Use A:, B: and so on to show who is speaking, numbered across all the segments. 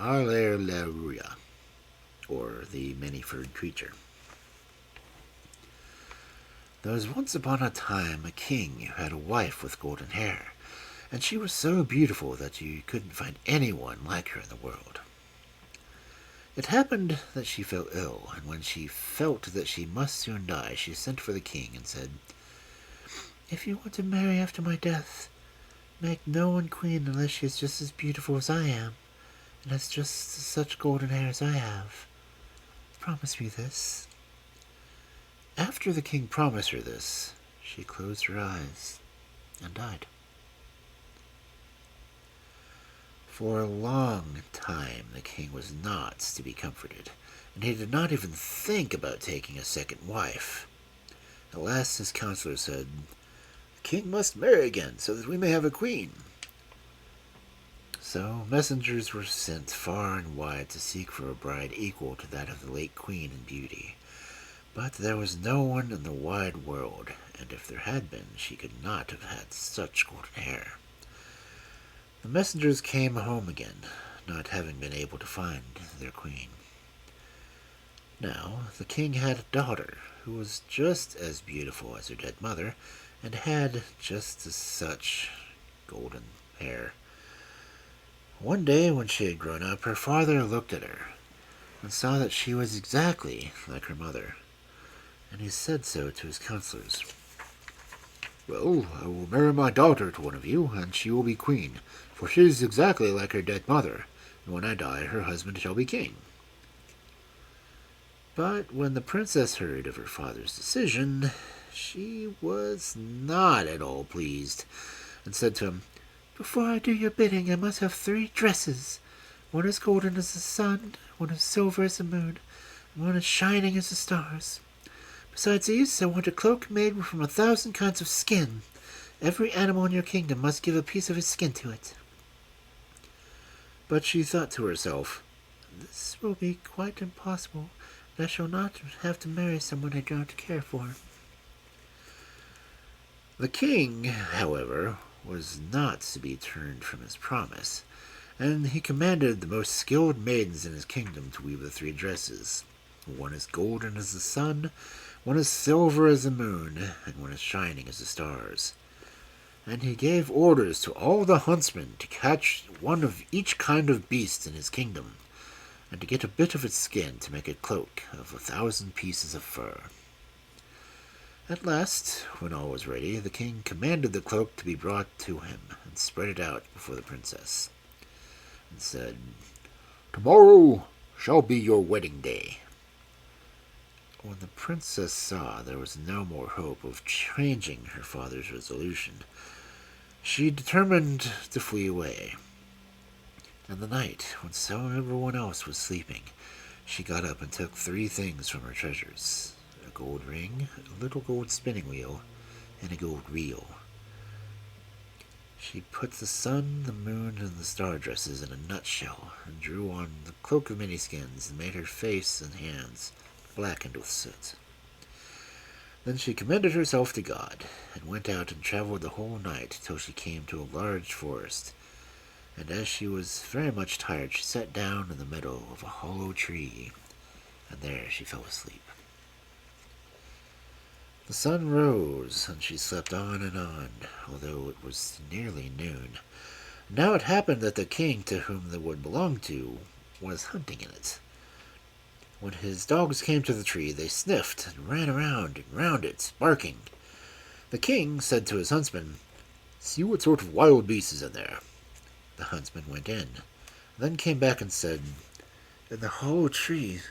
A: Allerleirauh, or the many-furred creature. There was once upon a time a king who had a wife with golden hair, and she was so beautiful that you couldn't find anyone like her in the world. It happened that she fell ill, and when she felt that she must soon die, she sent for the king and said, "If you want to marry after my death, make no one queen unless she is just as beautiful as I am, and has just such golden hair as I have. Promise me this." After the king promised her this, she closed her eyes and died. For a long time the king was not to be comforted, and he did not even think about taking a second wife. At last his counselor said, "The king must marry again so that we may have a queen." So messengers were sent far and wide to seek for a bride equal to that of the late queen in beauty. But there was no one in the wide world, and if there had been, she could not have had such golden hair. The messengers came home again, not having been able to find their queen. Now, the king had a daughter who was just as beautiful as her dead mother, and had just as such golden hair. One day, when she had grown up, her father looked at her and saw that she was exactly like her mother, and he said so to his counselors. "Well, I will marry my daughter to one of you, and she will be queen, for she is exactly like her dead mother, and when I die her husband shall be king." But when the princess heard of her father's decision, she was not at all pleased, and said to him, "Before I do your bidding, I must have 3 dresses. One as golden as the sun, one as silver as the moon, and one as shining as the stars. Besides these, I want a cloak made from 1,000 kinds of skin. Every animal in your kingdom must give a piece of his skin to it." But she thought to herself, "This will be quite impossible, and I shall not have to marry someone I do not care for." The king, however, was not to be turned from his promise, and he commanded the most skilled maidens in his kingdom to weave the 3 dresses. One as golden as the sun, one as silver as the moon, and one as shining as the stars. And he gave orders to all the huntsmen to catch one of each kind of beast in his kingdom, and to get a bit of its skin to make a cloak of 1,000 pieces of fur. At last, when all was ready, the king commanded the cloak to be brought to him, and spread it out before the princess, and said, "Tomorrow shall be your wedding day." When the princess saw there was no more hope of changing her father's resolution, she determined to flee away. In the night, when everyone else was sleeping, she got up and took 3 things from her treasures: a gold ring, a little gold spinning wheel, and a gold reel. She put the sun, the moon, and the star dresses in a nutshell, and drew on the cloak of many skins, and made her face and hands blackened with soot. Then she commended herself to God, and went out and traveled the whole night till she came to a large forest, and as she was very much tired, she sat down in the middle of a hollow tree, and there she fell asleep. The sun rose, and she slept on and on, although it was nearly noon. Now it happened that the king to whom the wood belonged to was hunting in it. When his dogs came to the tree, they sniffed and ran around and round it, barking. The king said to his huntsman, "See what sort of wild beast is in there." The huntsman went in, then came back and said, "In the hollow tree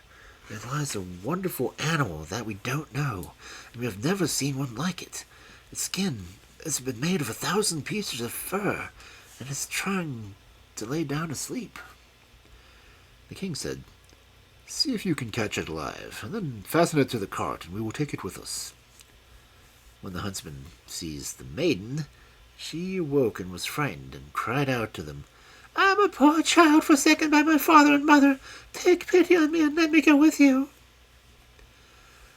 A: there lies a wonderful animal that we don't know, and we have never seen one like it. Its skin has been made of 1,000 pieces of fur, and is trying to lay down to sleep." The king said, "See if you can catch it alive, and then fasten it to the cart, and we will take it with us." When the huntsman seized the maiden, she awoke and was frightened, and cried out to them, "I am a poor child forsaken by my father and mother. Take pity on me and let me go with you."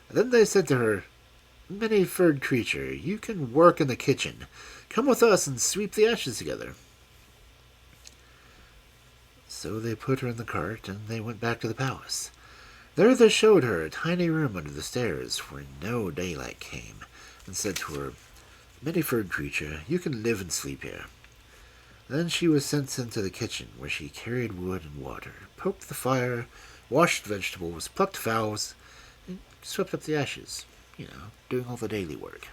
A: Then they said to her, "Many-furred creature, you can work in the kitchen. Come with us and sweep the ashes together." So they put her in the cart, and they went back to the palace. There they showed her a tiny room under the stairs, where no daylight came, and said to her, "Many-furred creature, you can live and sleep here." Then she was sent into the kitchen, where she carried wood and water, poked the fire, washed vegetables, plucked fowls, and swept up the ashes, doing all the daily work.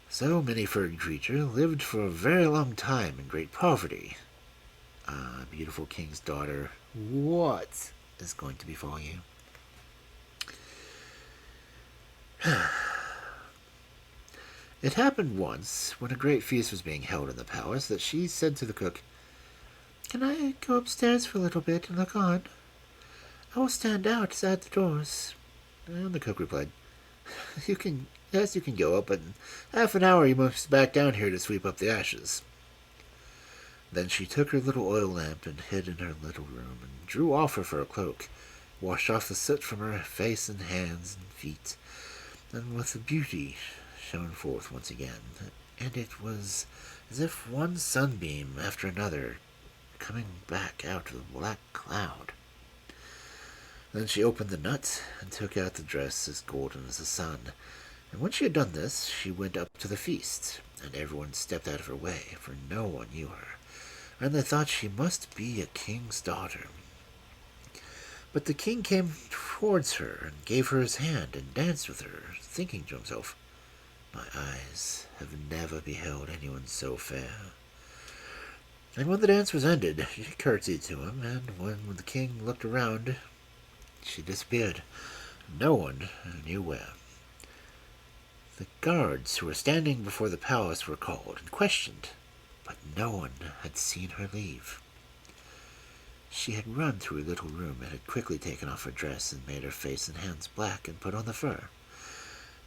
A: So Many-furred Creature lived for a very long time in great poverty. Ah, beautiful king's daughter, what is going to befall you? It happened once, when a great feast was being held in the palace, that she said to the cook, "Can I go upstairs for a little bit and look on? I will stand outside the doors." And the cook replied, Yes, you can go up, but in half an hour you must be back down here to sweep up the ashes." Then she took her little oil lamp and hid in her little room, and drew off her fur cloak, washed off the soot from her face and hands and feet, and with the beauty shone forth once again, and it was as if one sunbeam after another coming back out of the black cloud. Then she opened the nut and took out the dress as golden as the sun, and when she had done this, she went up to the feast, and everyone stepped out of her way, for no one knew her, and they thought she must be a king's daughter. But the king came towards her and gave her his hand and danced with her, thinking to himself, "My eyes have never beheld anyone so fair." And when the dance was ended, she curtsied to him, and when the king looked around, she disappeared. No one knew where. The guards who were standing before the palace were called and questioned, but no one had seen her leave. She had run to her little room and had quickly taken off her dress and made her face and hands black and put on the fur,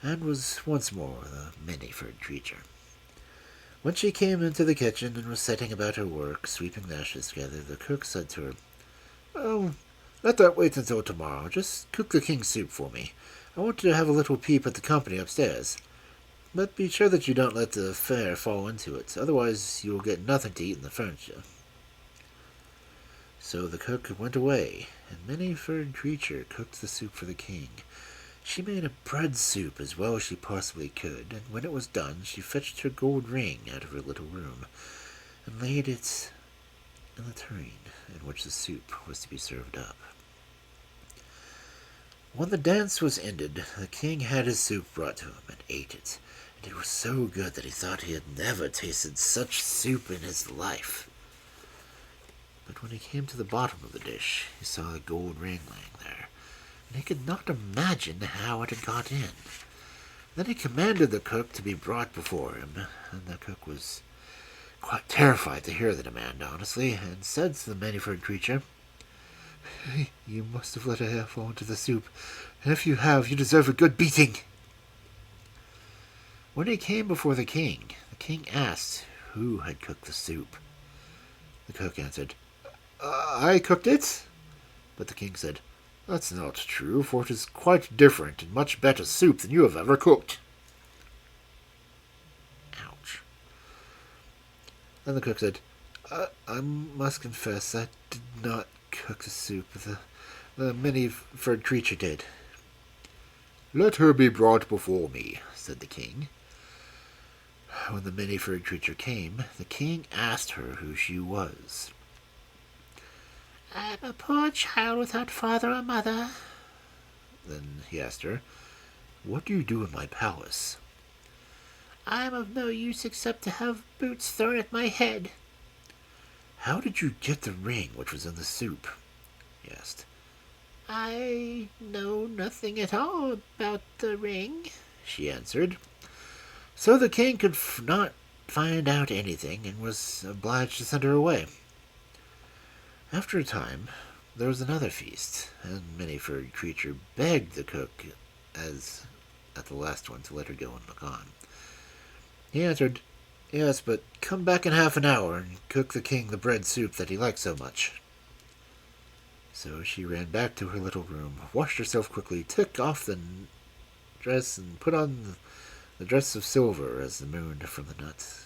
A: and was once more the many-furred creature. When she came into the kitchen and was setting about her work, sweeping the ashes together, the cook said to her, "Oh, let that wait until tomorrow. Just cook the king's soup for me. I want to have a little peep at the company upstairs. But be sure that you don't let the fare fall into it, otherwise you will get nothing to eat in the furniture." So the cook went away, and Many-furred Creature cooked the soup for the king. She made a bread soup as well as she possibly could, and when it was done, she fetched her gold ring out of her little room, and laid it in the tureen in which the soup was to be served up. When the dance was ended, the king had his soup brought to him and ate it, and it was so good that he thought he had never tasted such soup in his life. But when he came to the bottom of the dish, he saw a gold ring lying there, and he could not imagine how it had got in. Then he commanded the cook to be brought before him, and the cook was quite terrified to hear the demand, honestly, and said to the Many-furred Creature, "You must have let a hair fall into the soup, and if you have, you deserve a good beating." When he came before the king asked who had cooked the soup. The cook answered, "I cooked it." But the king said, "That's not true, for it is quite different and much better soup than you have ever cooked." Ouch. Then the cook said, I must confess, I did not cook the soup. The Many-furred Creature did." "Let her be brought before me," said the king. When the Many-furred Creature came, the king asked her who she was. "I'm a poor child without father or mother." Then he asked her, "What do you do in my palace?" "I am of no use except to have boots thrown at my head." "How did you get the ring which was in the soup?" he asked. "I know nothing at all about the ring," she answered. So the king could not find out anything, and was obliged to send her away. After a time, there was another feast, and Many-furred Creature begged the cook, as at the last one, to let her go and look on. He answered, "Yes, but come back in half an hour and cook the king the bread soup that he likes so much." So she ran back to her little room, washed herself quickly, took off the dress, and put on the dress of silver as the moon from the nut.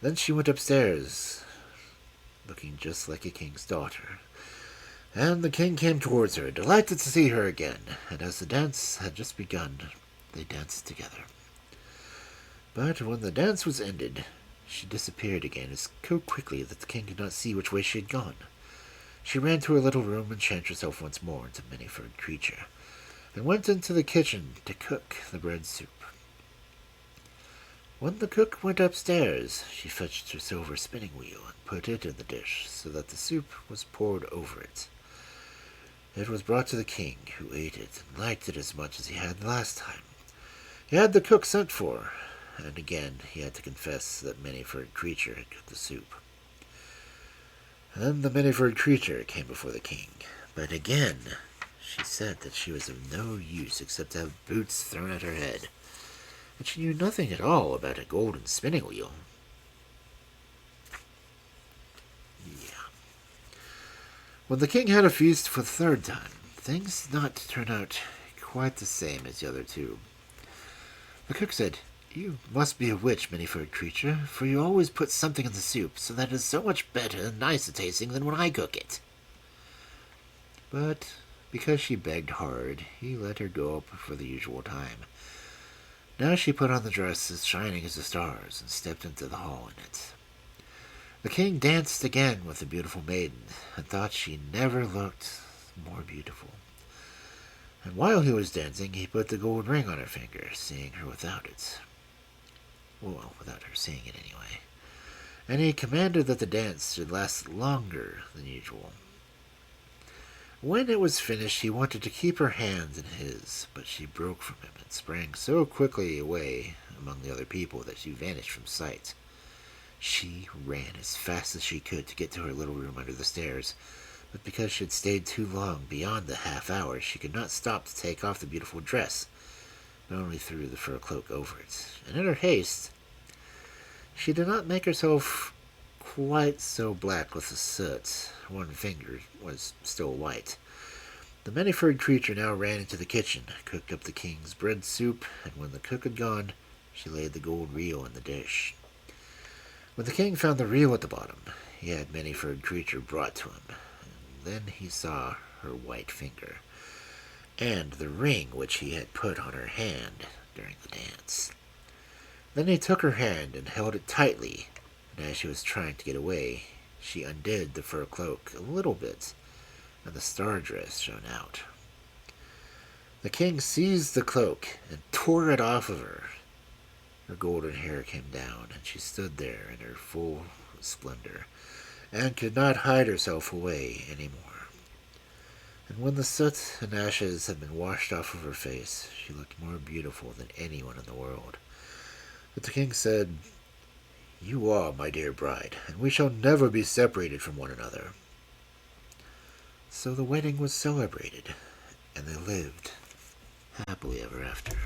A: Then she went upstairs. looking just like a king's daughter. And the king came towards her, delighted to see her again, and as the dance had just begun, they danced together. But when the dance was ended, she disappeared again so quickly that the king could not see which way she had gone. She ran to her little room and changed herself once more into a many-furred creature, and went into the kitchen to cook the bread soup. When the cook went upstairs, she fetched her silver spinning wheel and put it in the dish so that the soup was poured over it. It was brought to the king, who ate it and liked it as much as he had the last time. He had the cook sent for, and again he had to confess that many-furred creature had cooked the soup. Then the many-furred creature came before the king, but again she said that she was of no use except to have boots thrown at her head, and she knew nothing at all about a golden spinning wheel. Yeah. When the king had a feast for the third time, things did not turn out quite the same as the other two. The cook said, "You must be a witch, many-furred creature, for you always put something in the soup, so that it is so much better and nicer tasting than when I cook it." But because she begged hard, he let her go up for the usual time. Now she put on the dress as shining as the stars and stepped into the hall in it. The king danced again with the beautiful maiden, and thought she never looked more beautiful. And while he was dancing, he put the gold ring on her finger, seeing her without it. Well, without her seeing it anyway. And he commanded that the dance should last longer than usual. When it was finished, he wanted to keep her hand in his, but she broke from him and sprang so quickly away among the other people that she vanished from sight. She ran as fast as she could to get to her little room under the stairs, but because she had stayed too long beyond the half hour, she could not stop to take off the beautiful dress, but only threw the fur cloak over it. And in her haste, she did not make herself quite so black with the soot. One finger was still white. The many-furred creature now ran into the kitchen, cooked up the king's bread soup, and when the cook had gone, she laid the gold reel in the dish. When the king found the reel at the bottom, he had many-furred creature brought to him, and then he saw her white finger, and the ring which he had put on her hand during the dance. Then he took her hand and held it tightly, and as she was trying to get away, she undid the fur cloak a little bit, and the star dress shone out. The king seized the cloak and tore it off of her. Her golden hair came down, and she stood there in her full splendor, and could not hide herself away any more. And when the soot and ashes had been washed off of her face, she looked more beautiful than anyone in the world. But the king said, "You are my dear bride, and we shall never be separated from one another." So the wedding was celebrated, and they lived happily ever after.